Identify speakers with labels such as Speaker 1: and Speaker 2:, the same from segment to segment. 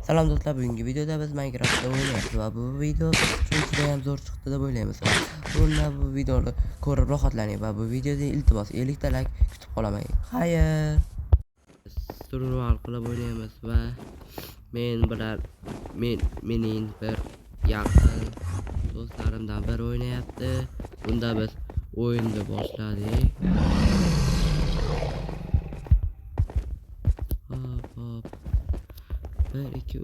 Speaker 1: Salom do'stlar, bugungi videoda biz Minecraftda o'ynayapmiz va bu video juda ham zo'r chiqdi deb o'ylaymiz. Bunda bu videoni ko'rib rohatlaning va bu videoda iltimos 50 ta like kutib qolaman. Xayr. Survival qilib o'ynaymiz va mening bir yaqin do'stlarimdan biri o'ynayapti. Bunda biz o'yinni boshladik. Hop. 1 2 3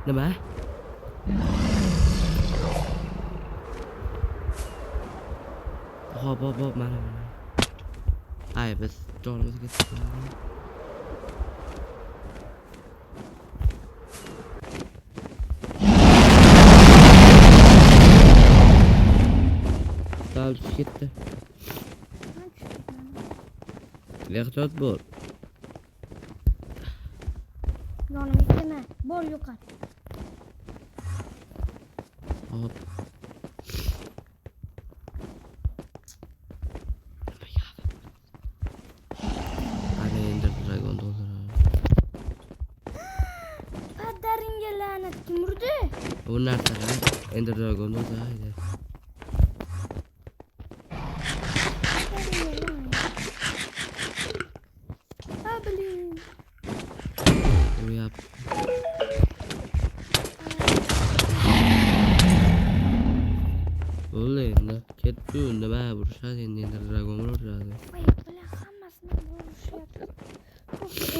Speaker 1: nima? Hop mana. Ay biz joyimizga chiqamiz. Ketdi. Ehtiyot bo'l.
Speaker 2: Yonimga kelma. Bor yuqori.
Speaker 1: Hop. Ana endi dragon do'ldiradi.
Speaker 2: Padaringga la'nat kim urdi?
Speaker 1: Bu narsalar endi dragon do'ldiradi. Endi ketdi, nima urishadi endi dragon uradi.
Speaker 2: Voy, bular hammasini urishyapti.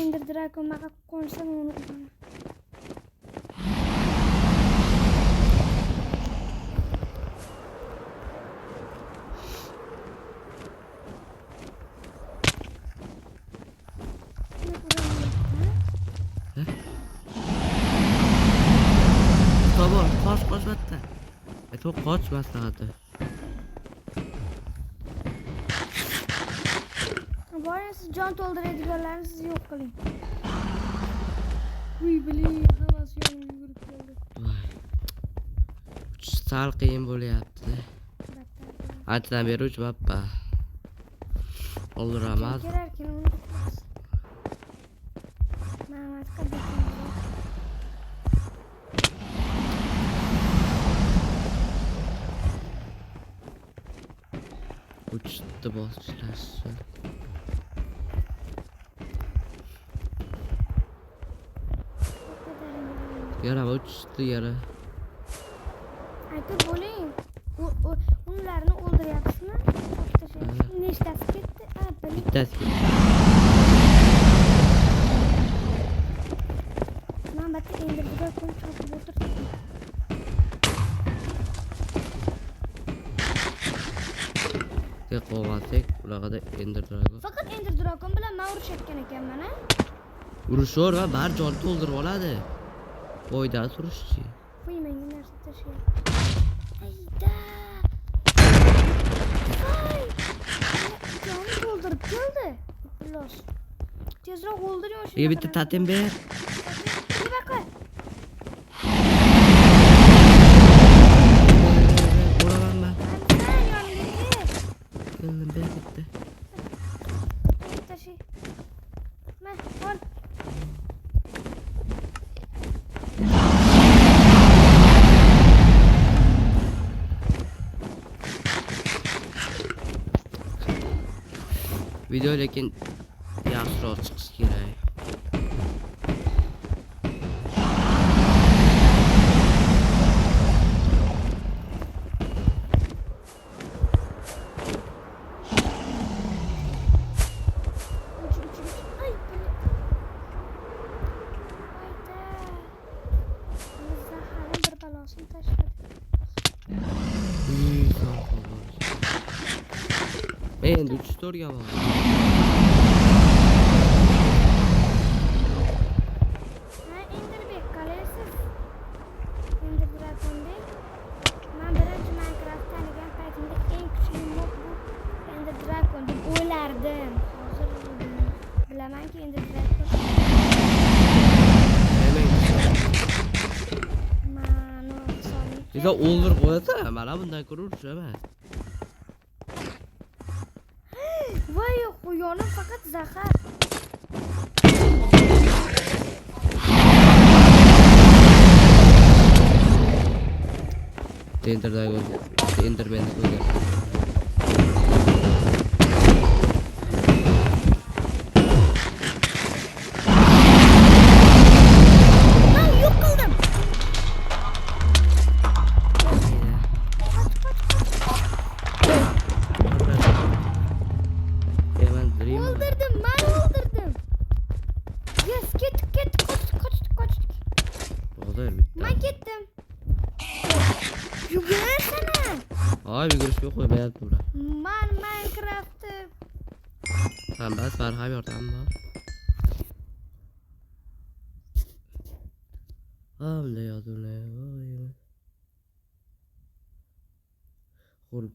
Speaker 2: Endi dragon maga qo'nsa uni uraman.
Speaker 1: Tamam, qoch batta. Aytib qoch maslahati.
Speaker 2: Siz jon to'ldiradiganlarni siz yo'q qiling. Uy, biling, hammasi yonimga yugurib keldi.
Speaker 1: Sal qiyin bo'lyapti. Antadan beri uchmabpa. Oldiraman.
Speaker 2: Kelarkan uni. Ma'mat qildim.
Speaker 1: Uçtu boshlashi. Yara uçtu yara.
Speaker 2: Aytib bo'ling. Ularni o'ldiryapsizmi? Nechtasi ketdi?
Speaker 1: Bittasi ketdi.
Speaker 2: Men bitta endi buga kun chopib o'tirdim.
Speaker 1: Qo'g'asak, ularga Ender Dragon.
Speaker 2: Faqat Ender Dragon bilan men urushayotgan ekanman, ha?
Speaker 1: Urishor va bar jon to'ldirib oladi. Foydasi urishchi.
Speaker 2: Qo'ymayman narsa tashlayapti. Ayda. Ay! Joni to'ldirib keldi. Los. Tezroq o'ldiring o'sha.
Speaker 1: Bitta tatim ber.
Speaker 2: Baqa.
Speaker 1: Uramanman. Keldim ber bitta.
Speaker 2: Tashi. Men ol.
Speaker 1: Video lekin yaxshiroq chiqishi kerak. Endi 3 ga bor.
Speaker 2: Endirbek qalaysiz? Endi Dragonbek. Men birinchi Minecraft tanigan paytimda eng kuchli mob bu Ender Dragon deb o'ylardim. Hozir bilamanki Ender Dragon.
Speaker 1: Sen o'ldirib qo'yasana, mana bundan ko'ra urishaman.
Speaker 2: Voy, quyonim faqat zahar.
Speaker 1: Enderman'ni ko'rgan.
Speaker 2: Men yo'q qildim. O'ldirdim, men o'ldirdim. Yes, ketdik, qochdik.
Speaker 1: Hozir bitta.
Speaker 2: Men ketdim. Yugursana.
Speaker 1: Ay, yugurishga qo'ymayapti ular.
Speaker 2: Men Minecraft'ni
Speaker 1: Ham bas, barham yordammi? Hamle yodune. Qo'l.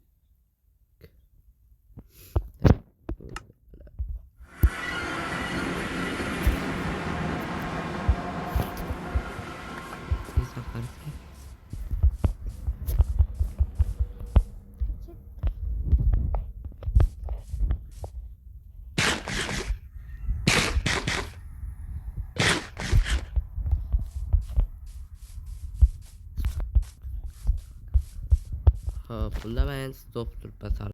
Speaker 1: Hop, bunda men stop turib basar.